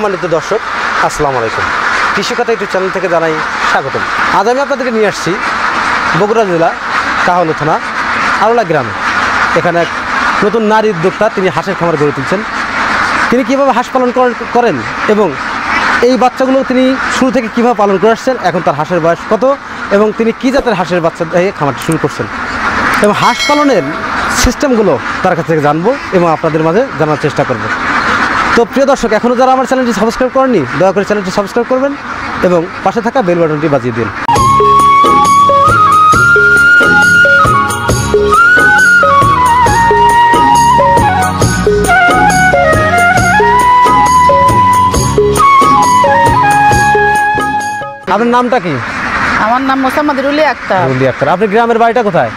সম্মানিত দর্শক, আসসালামু আলাইকুম। কৃষিকথা ইউটিউব চ্যানেল থেকে জানাই স্বাগতম। আজ আমি আপনাদেরকে নিয়ে আসছি বগুড়া জেলা কাহলু থানা আরোলা গ্রামে। এখানে এক নতুন নারী উদ্যোক্তা, তিনি হাঁসের খামার গড়ে তুলছেন। তিনি কীভাবে হাঁস পালন করেন এবং এই বাচ্চাগুলো তিনি শুরু থেকে কীভাবে পালন করে আসছেন, এখন তার হাঁসের বয়স কত এবং তিনি কী জাতের হাঁসের বাচ্চা দিয়ে খামারটি শুরু করছেন এবং হাঁস পালনের সিস্টেমগুলো তার কাছ থেকে জানবো এবং আপনাদের মাঝে জানার চেষ্টা করব। তো প্রিয় দর্শক, এখনও যারা আমার চ্যানেলটি সাবস্ক্রাইব করেননি, দয়া করে চ্যানেলটি সাবস্ক্রাইব করবেন এবং পাশে থাকা বেল বাটনটি বাজিয়ে দিন। আপনার নামটা কি? আমার নাম মোসাম্মদ রুলি আক্তার। রুলি আক্তার। আপনার গ্রামের বাড়িটা কোথায়?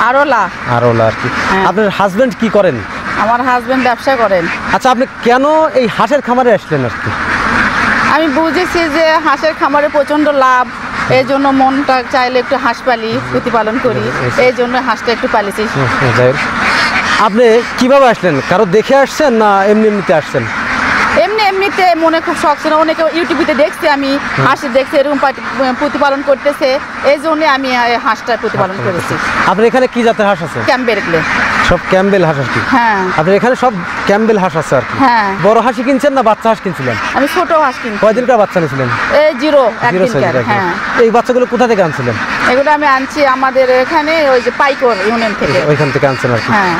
আরোলা। আরোলা আর কি। আপনার হাজবেন্ড কি করেন? আমার হাজবেন্ড ব্যবসা করেন। আচ্ছা, আপনি কেন এই হাঁসের খামারে আসলেন আর কি? আমি বুঝেছি যে হাঁসের খামারে প্রচন্ড লাভ, এই জন্য মনটা চাইলে একটু হাঁস পালি, প্রতিপালন করি, এই জন্য হাঁসটা একটু পালিছি। আপনি কিভাবে আসলেন? কারো দেখে আসছেন না এমনিতে আসছেন? এমনিতে মনে খুব শখ ছিল, অনেকে ইউটিউবে দেখছি, আমি হাঁস দেখছি এরকম প্রতিপালন করতেছে, এই জন্য আমি হাঁসটা প্রতিপালন করেছি। আপনার এখানে কি জাতের হাঁস আছে? ক্যাম্বেল। সব ক্যাম্বেল হাঁস আর কি? হ্যাঁ। আপনার এখানে সব ক্যাম্বেল হাঁস আছে আর কি? হ্যাঁ। বড় হাঁসই কিনছেন না বাচ্চা হাঁস কিনছিলেন? আমি ছোট হাঁস কিনছি। কয়দিনকার বাচ্চা নিয়েছিলেন? এই জিরো একদিনকার। হ্যাঁ। এই বাচ্চাগুলো কোথা থেকে আনছিলেন? এগুলো আমি আনছি আমাদের এখানে ওই যে পাইকর ইউনিয়ন থেকে। ওইখান থেকে আনছেন আর কি? হ্যাঁ।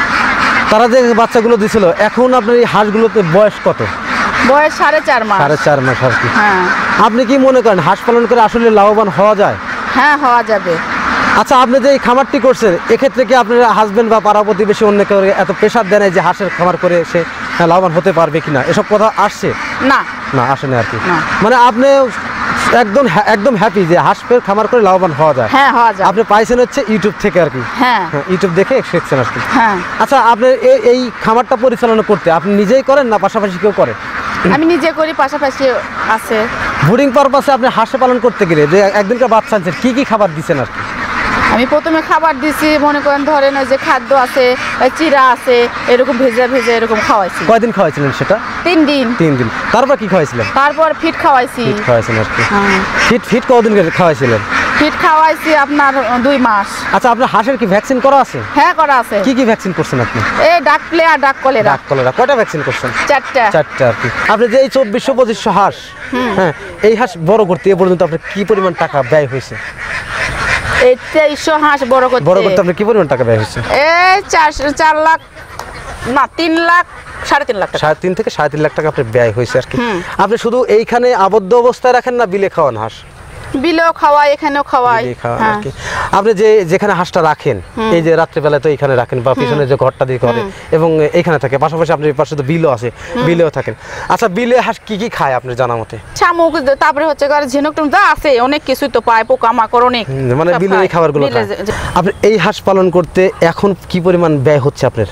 তারা যে বাচ্চাগুলো দিছিল, এখন আপনার এই হাঁসগুলোতে বয়স কত? বয়স 4.5 মাস। 4.5 মাস আর কি? হ্যাঁ। আপনি কি মনে করেন হাঁস পালন করে আসলে লাভবান হওয়া যায়? হ্যাঁ, হওয়া যাবে। আচ্ছা, আপনি যে এই খামারটি করছেন, এক্ষেত্রে কি আপনার হাজবেন্ড বা পাড়া প্রতিবেশী অন্য কেউ এত প্রেশার দেয় যে হাঁসের খামার করে সে লাভবান হতে পারবে কিনা, এসব কথা আসছে? না, আসে না আর কি? মানে আপনি একদম হ্যাপি যে হাঁসের খামার করে লাভবান হওয়া যায়? হ্যাঁ, হওয়া যায়। আপনি পাইছেন হচ্ছে ইউটিউব থেকে আর কি? হ্যাঁ, ইউটিউব দেখে শিখছেন আর কি? হ্যাঁ। আচ্ছা, আপনি এই খামারটা পরিচালনা করতে আপনি নিজেই করেন না পাশাপাশি কেউ করে? আমি নিজে করি, পাশাপাশি আছে। ব্রিডিং পারপাসে আপনি হাঁস পালন করতে গেলে যে একদিনকার বাচ্চা আনছেন, কি খাবার দিচ্ছেন আর কি? আমি প্রথমে খাবার দিছি, মনে করেন ধরেন ওই যে খাদ্য আছে, চিরা আছে, এরকম ভেজে এরকম খাওয়াইছি। কয়দিন খাওয়াইছিলেন সেটা? 3 দিন। 3 দিন। তারপর কি খাওয়াইছিলেন? তারপর ফিট খাওয়াইছি। ফিট খাওয়াইছেন আর কি? হ্যাঁ। ফিট কতদিন খাওয়াইছিলেন? ফিট খাওয়াইছি আপনার 2 মাস। আচ্ছা, আপনার হাঁসের কি ভ্যাকসিন করা আছে? হ্যাঁ, করা আছে। কি ভ্যাকসিন করছেন আপনি? এই ডাক প্লেয়ার, ডাক কলেরা। কয়টা ভ্যাকসিন করছেন? 4টা আর কি? আপনি যে এই 2400-2500 হাঁস, হ্যাঁ, এই হাঁস বড় করতে এ পর্যন্ত আপনার কি পরিমাণ টাকা ব্যয় হয়েছে? এই 2300 হাঁস বড় করতে আপনার কি পরিমাণ টাকা ব্যয় হয়েছে? এই 4 লাখ না, 3 লাখ, 3.5 লাখ টাকা। 3.5 থেকে 3.5 লাখ টাকা আপনার ব্যয় হয়েছে আর কি? আপনি শুধু এইখানে আবদ্ধ অবস্থায় রাখেন না বিলে খাওয়ান হাঁস? বিলেও খাওয়াই, এখানেও খাওয়াই। আপনি যেখানে হাঁসটা রাখেন, এই যে রাত্রেবেলায় তো এইখানে রাখেন বা পিছনে যে ঘরটা দিয়ে করে এবং এইখানে থাকে, পাশাপাশি আপনার পাশে তো বিলও আছে, বিলেও থাকেন। আচ্ছা, বিলে হাঁস কি খায় আপনার জানা মতে? শামুক, তারপরে হচ্ছে ঝিনুক টুনুক আছে, অনেক কিছুই তো পায়, পোকামাকড় অনেক, মানে বিলে এই খাবারগুলো খায়। আপনি এই হাঁস পালন করতে এখন কি পরিমাণ ব্যয় হচ্ছে আপনার?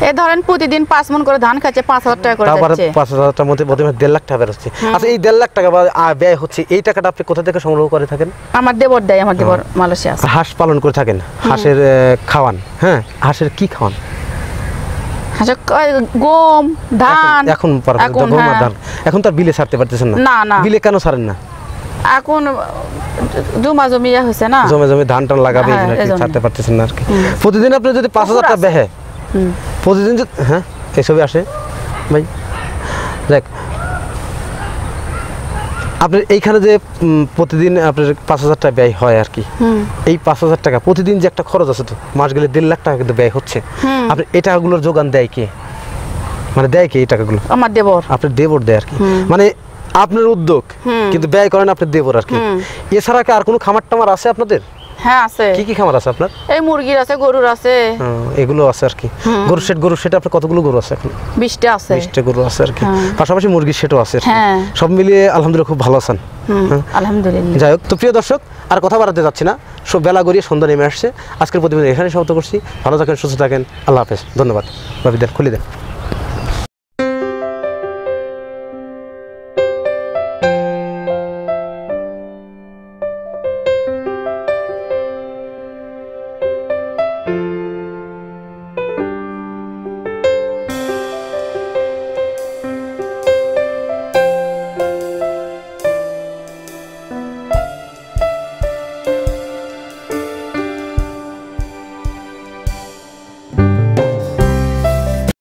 এই ধরেন প্রতিদিন 5 মণ করে ধান খাচ্ছে, 5000 টাকা করে যাচ্ছে। 5000 টাকার মধ্যে প্রতিদিন 1.5 লাখ টাকা বেরোচ্ছে। আচ্ছা, এই 1.5 লাখ টাকা ব্যয় হচ্ছে, এই টাকাটা আপনি কোথা থেকে সংগ্রহ করে থাকেন? আমার দেবর দেয়, আমার দেবর মালয়েশিয়া আছে। হাঁস পালন করে থাকেন, হাঁসের খাওয়ান, হ্যাঁ, হাঁসের কি খাওয়ান? হাঁসের গম, ধান। এখন এখন তার বিলে ছাড়তে পারতেছেন না? না। বিলে কেন ছাড়েন না? এখন জমি হয়েছে না, জমি ধান টান লাগাবে, ছাড়তে পারতেছেন না আর কি? প্রতিদিন আপনি যদি 5000 টাকা ব্যয়, প্রতিদিন, হ্যাঁ, এসবই আসে ভাই। দেখ, আপনার এইখানে যে প্রতিদিন আপনার 5000 টাকা ব্যয় হয় আর কি, এই 5000 টাকা প্রতিদিন যে একটা খরচ আছে, তো মাস গেলে 1.5 লাখ টাকা কিন্তু ব্যয় হচ্ছে। আপনি এই টাকাগুলোর যোগান দেয় কে? মানে দেয় কে এই টাকাগুলো? আমার দেবর। আপনার দেবর দেয় আর কি? মানে আপনার উদ্যোগ কিন্তু ব্যয় করেন আপনার দেবর আর কি? এছাড়া কি আর কোনো খামার টামার আছে আপনাদের? হ্যাঁ, আছে। কি খামার আছে আপনার? এই মুরগির আছে, গরুর আছে, এগুলো আছে আর কি? গরুর সেট আপনার কতগুলো গরু আছে এখন? 20টা আছে। 20টা গরু আছে আর কি? পাশাপাশি মুরগির সেটও আছে। সব মিলিয়ে আলহামদুলিল্লাহ খুব ভালো আছেন। আলহামদুলিল্লাহ। যাই হোক, তো প্রিয় দর্শক, আর কথা বাড়াতে যাচ্ছি না, সব বেলা গড়িয়ে সন্ধ্যা নেমে আসছে। আজকের প্রতিবেদন এখানে সমাপ্ত করছি। ভালো থাকেন, সুস্থ থাকেন, আল্লাহ হাফেজ, ধন্যবাদ। বাবিদার খুলে দেন।